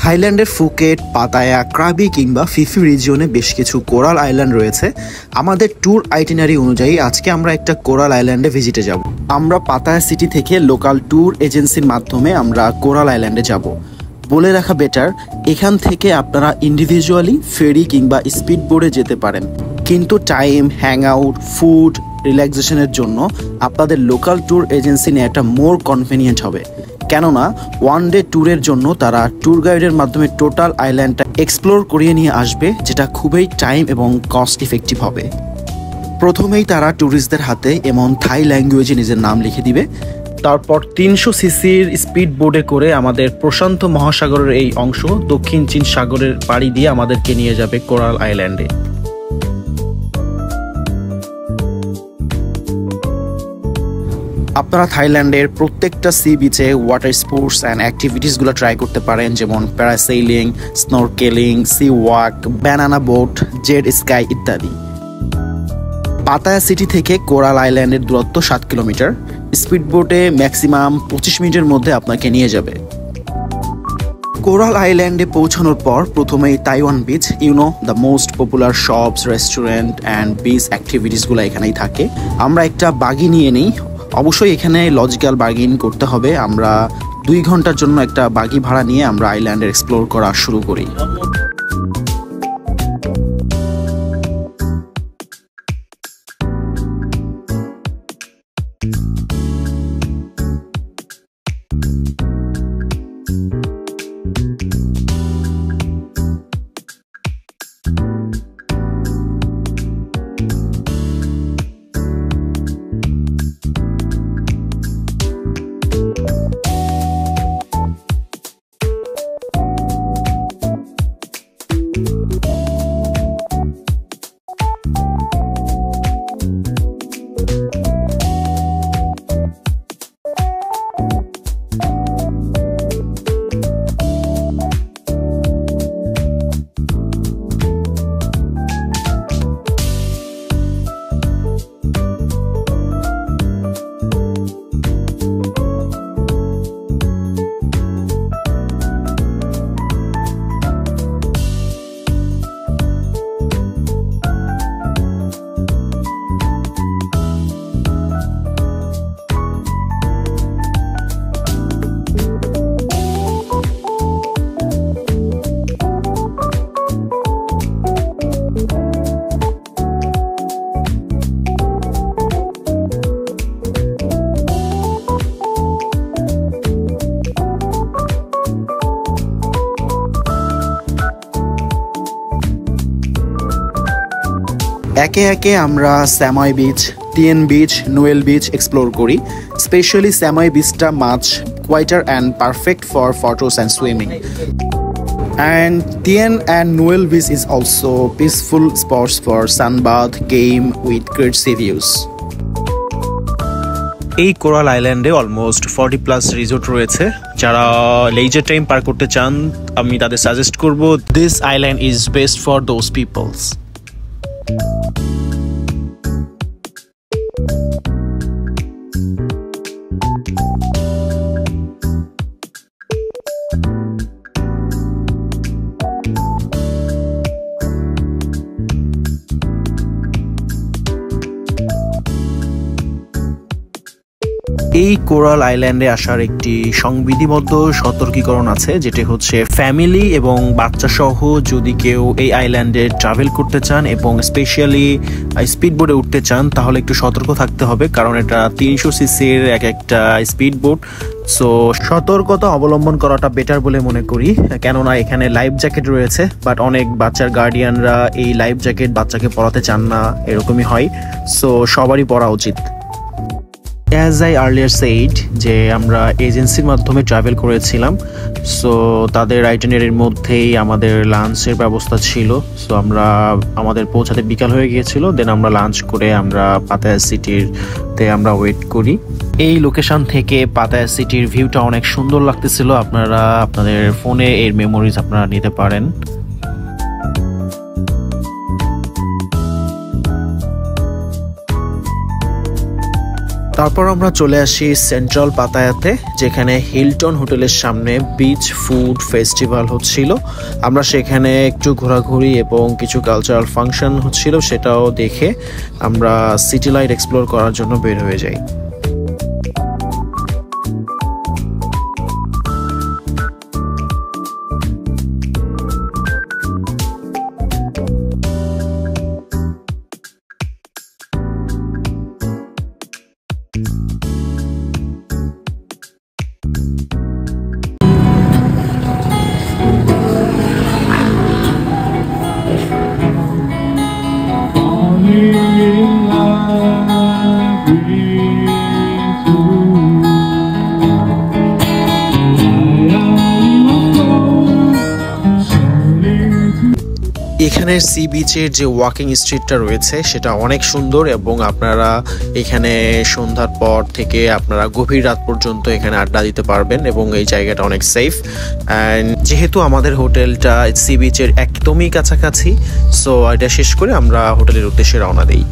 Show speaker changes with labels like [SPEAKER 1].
[SPEAKER 1] থাইল্যান্ডের Phuket, Pattaya, Krabi কিংবা Phi Phi রিজিয়নে বেশ কিছু কোরাল আইল্যান্ড রয়েছে। আমাদের ট্যুর আইটিনারি অনুযায়ী আজকে আমরা একটা কোরাল আইল্যান্ডে ভিজিটে যাব। আমরা পাতায়া সিটি থেকে লোকাল ট্যুর এজেন্সির মাধ্যমে আমরা কোরাল আইল্যান্ডে যাব। বলে রাখা বেটার, এখান থেকে আপনারা ইন্ডিভিজুয়ালি ফেরি কিংবা স্পিড বোর্ডে যেতে পারেন, কিন্তু টাইম, হ্যাং আউট, ফুড, রিল্যাক্সেশনের জন্য আপনাদের লোকাল ট্যুর এজেন্সি নেওয়াটা মোর কনভিনিয়েন্ট হবে। কেননা ওয়ান ডে ট্যুরের জন্য তারা ট্যুর গাইডের মাধ্যমে টোটাল আইল্যান্ডটা এক্সপ্লোর করিয়ে নিয়ে আসবে, যেটা খুবই টাইম এবং কস্ট ইফেক্টিভ হবে। প্রথমেই তারা ট্যুরিস্টদের হাতে এমন থাই ল্যাঙ্গুয়েজে নিজের নাম লিখে দিবে। তারপর 300 সিসির স্পিড বোর্ডে করে আমাদের প্রশান্ত মহাসাগরের এই অংশ দক্ষিণ চীন সাগরের পাড়ি দিয়ে আমাদেরকে নিয়ে যাবে কোরাল আইল্যান্ডে। আপনারা থাইল্যান্ডের প্রত্যেকটা সি বিচে ওয়াটার স্পোর্টস অ্যান্ড অ্যাক্টিভিটিসগুলো ট্রাই করতে পারেন, যেমন parasailing, snorkeling, sea walk, banana boat, jet ski ইত্যাদি। পাতায়া সিটি থেকে কোরাল আইল্যান্ডের দূরত্ব 7 কিলোমিটার। স্পিড বোটে ম্যাক্সিমাম 25 মিনিটের মধ্যে আপনাকে নিয়ে যাবে। কোরাল আইল্যান্ডে পৌঁছানোর পর প্রথমেই Tawaen beach, the most popular shops, restaurant and beach অ্যাক্টিভিটিসগুলো এখানেই থাকে। আমরা একটা বাগি নিয়ে নিই। অবশ্যই এখানে লজিক্যাল বার্গেইন করতে হবে। আমরা 2 ঘন্টার জন্য একটা বাগি ভাড়া নিয়ে আমরা আইল্যান্ডের এক্সপ্লোর করা শুরু করি। একে একে আমরা Samae beach, Tien beach, Nual beach explore করি। স্পেশালি স্যাময় বিচটা much quieter and perfect for photos and swimming. And Tien and Noel Beach is also peaceful spots for sunbath, game with great sea views. এই coral আইল্যান্ডে almost 40+ resort রয়েছে। যারা leisure time পার করতে চান আমি তাদের suggest করব, this island is best for those peoples. এই কোরাল আইল্যান্ডে আসার একটি সংবিধিবদ্ধ সতর্কীকরণ আছে, যেটি হচ্ছে ফ্যামিলি এবং বাচ্চা সহ যদি কেউ এই আইল্যান্ডে ট্রাভেল করতে চান এবং স্পেশালি স্পিড বোটে উঠতে চান তাহলে একটু সতর্ক থাকতে হবে, কারণ এটা 300 সিসির একটা স্পিড বোট। সো সতর্কতা অবলম্বন করাটা বেটার বলে মনে করি, কেননা এখানে লাইফ জ্যাকেট রয়েছে, বাট অনেক বাচ্চার গার্ডিয়ানরা এই লাইফ জ্যাকেট বাচ্চাকে পরাতে চান না, এরকমই হয়। সো সবারই পরা উচিত। অ্যাজ আই আর্লিয়ার সেইড যে আমরা এজেন্সির মাধ্যমে ট্রাভেল করেছিলাম, সো তাদের আইটিনারির মধ্যেই আমাদের লাঞ্চের ব্যবস্থা ছিল। সো আমাদের পৌঁছাতে বিকাল হয়ে গিয়েছিল, দেন আমরা লাঞ্চ করে আমরা পাতায়া সিটিতে আমরা ওয়েট করি। এই লোকেশন থেকে পাতায়া সিটির ভিউটা অনেক সুন্দর লাগতেছিল। আপনারা আপনাদের ফোনে এর মেমোরিজ আপনারা নিতে পারেন। তারপর আমরা চলে আসি সেন্ট্রাল পাতায়াতে, যেখানে হিলটন হোটেলের সামনে বিচ ফুড ফেস্টিভ্যাল হচ্ছিল। আমরা সেখানে একটু ঘোরাঘুরি এবং কিছু কালচারাল ফাংশন হচ্ছিল, সেটাও দেখে আমরা সিটি লাইট এক্সপ্লোর করার জন্য বের হয়ে যাই। এখানের সি বিচের যে ওয়াকিং স্ট্রিটটা রয়েছে সেটা অনেক সুন্দর, এবং আপনারা এখানে সন্ধ্যার পর থেকে আপনারা গভীর রাত পর্যন্ত এখানে আড্ডা দিতে পারবেন, এবং এই জায়গাটা অনেক সেফ। অ্যান্ড যেহেতু আমাদের হোটেলটা সি বিচের একদমই কাছাকাছি, সো এটা শেষ করে আমরা হোটেলের উদ্দেশ্যে রওনা দিই।